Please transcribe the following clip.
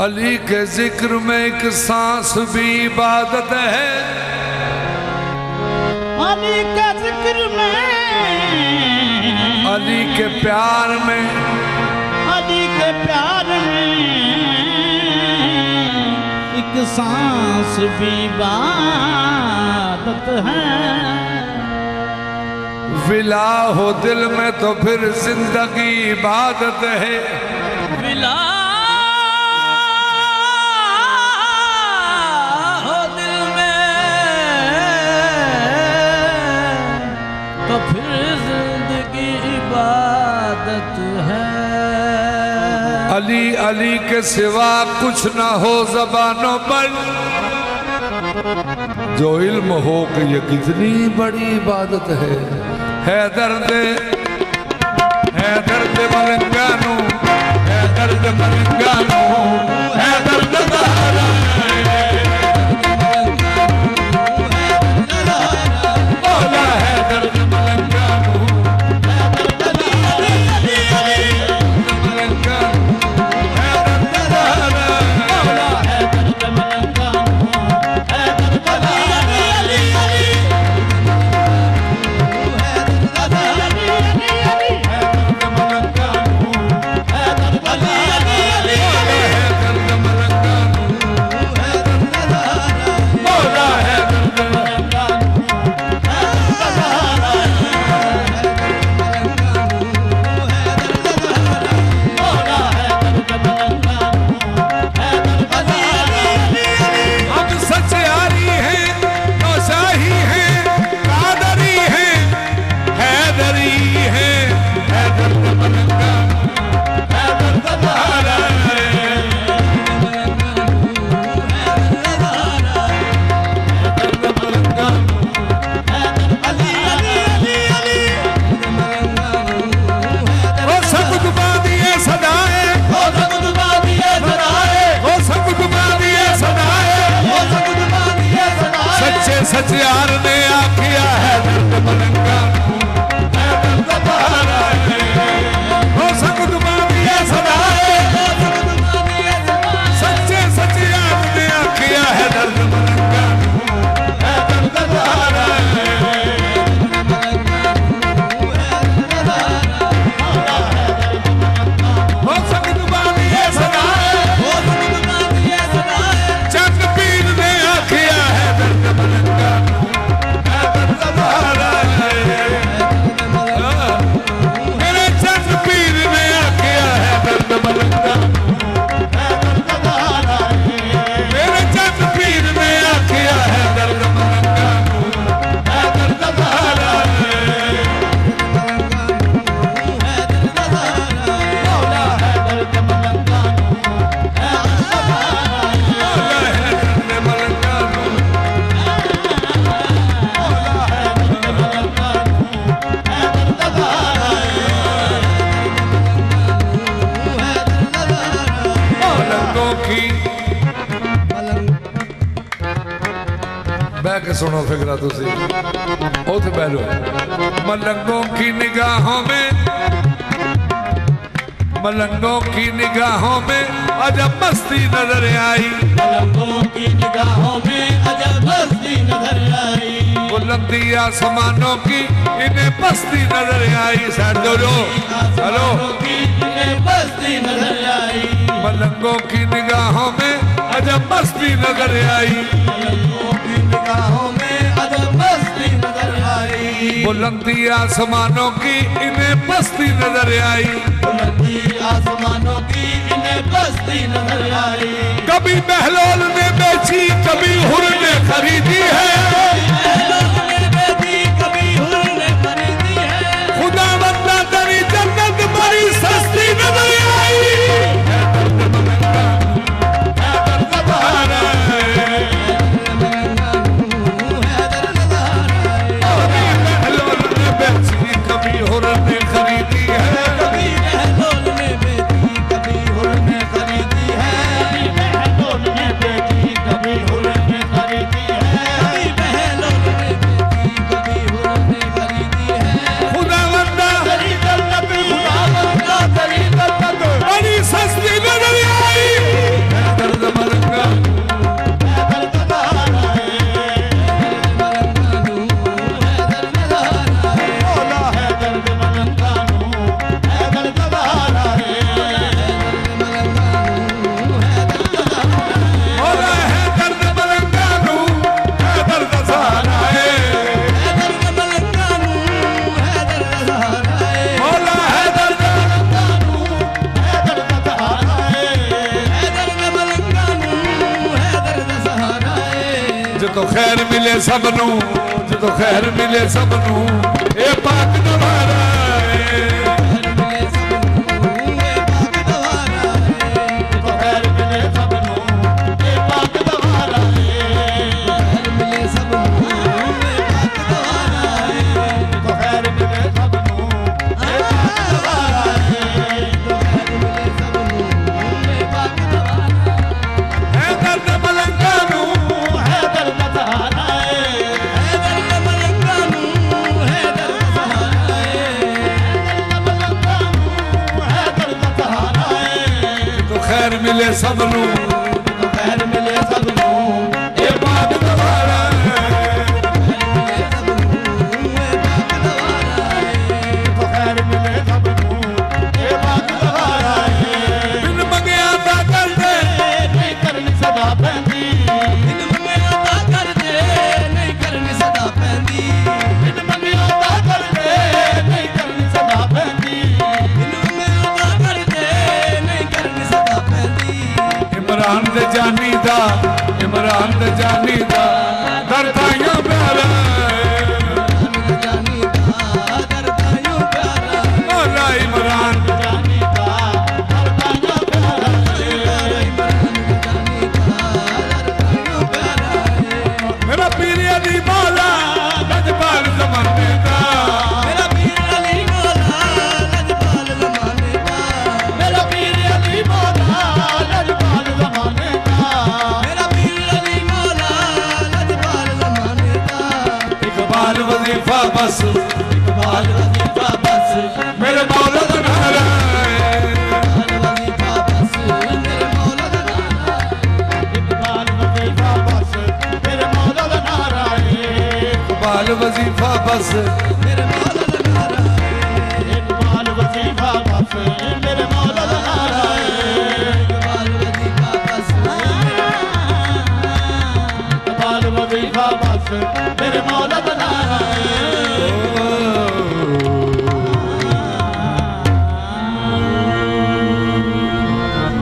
अली के जिक्र में एक सांस भी इबादत है। अली के जिक्र में, अली के प्यार में, अली के प्यार में एक सांस भी इबादत है। विला हो दिल में तो फिर जिंदगी इबादत है। विला हो दिल में तो फिर जिंदगी इबादत है। अली अली के सिवा कुछ ना हो ज़बानों पर, जो इल्म हो कि ये कितनी बड़ी इबादत है। दर्द मलंगानू, है दर्द मलंगानू, है दर्द मलंगानू, मौला है दर्द मलंगानू, सच यार ने आखिया है दर्द मलंगानू, है दर्द बहारा है। हो सब दुआ दिया सदा है, सच्चे सच यार ने आखिया है दर्द मलंगानू, है दर्द बहारा है। हो सब दुआ दिया सदा है, चंद पीर ने आखिया है दर्द मलंगानू, मेरे चंद पीर ने आखिया है दर्द मलंगानू, मेरे चंद पीर ने आखिया है दर्द मलंगानू, है दर्द बहारा है। मौला है दर्द मलंगानू, मौला है दर्द मलंगानू, बह के सुनो फिक्रा तुसी उठ बैठो। मलंगों की निगाहों में, मलंगों की निगाहों में अजब मस्ती नजर आई, मलंगों की निगाहों में अजब मस्ती नजर आई। बुलंदी आसमानों की इन्हें पस्ती नजर आई। साइड दो जो हेलो मस्ती नजर आई। मलंगों की निगाहों में अजब मस्ती नजर आई, मलंगों की निगाहों में अजब मस्ती नजर आई। बुलंदी आसमानों की इन्हें पस्ती नजर आई, बुलंदी आसमानों की इन्हें पस्ती नजर आई। कभी बहलोल ने बेची कभी हुर ने खरीदी है, खुदा बंदा तेरी जन्नत बड़ी सस्ती नजर आई। कभी हुर ने खरीदी है, कभी बहलोल ने बेची कभी हुर ने खरीदी है, कभी बहलोल ने बेची कभी हुर ने खरीदी है। मिले सबनू जो खैर मिले सबनू ये पाक नवारा मिले सबनू तो खैर मिले सबनू ये बात दोबारा तो खैर मिले सबनू ये बात दोबारा बिन मंगया दा कर दे नहीं करनी सदा पैंदी बिन मंगया दा कर दे नहीं करनी सदा पैंदी बिन मंगया दा कर दे नहीं करनी सदा पैंदी बिन मंगया दा कर दे नहीं करनी सदा पैंदी इमरान दे जानी दा इमरान दे जानी दा दरदाइयों प्यारा जानी दा दरदाइयों प्यारा मौला इमरान दे जानी दा दरदाइयों प्यारा इमरान दे जानी दा दरदाइयों प्यारा मेरा पीर अली मौला लजपाल ज़माने दा मेरा पीर अली मौला लजपाल ज़माने दा मेरा पीर अली मौला लजपाल ज़माने दा मेरा पीर अली मौला लजपाल ज़माने दा इकबाल वजीफा बस इकबाल वजीफा बस मेरे मौला दा नारा इकबाल वजीफा बस मेरे मौला दा नारा इकबाल वजीफा बस मेरे मौला दा नारा इकबाल वजीफा बस मेरे मौला दा नारा इकबाल वजीफा बस मेरे मौला दा नारा इकबाल वजीफा बस इकबाल वजीफा बस मेरे मौला दा नारा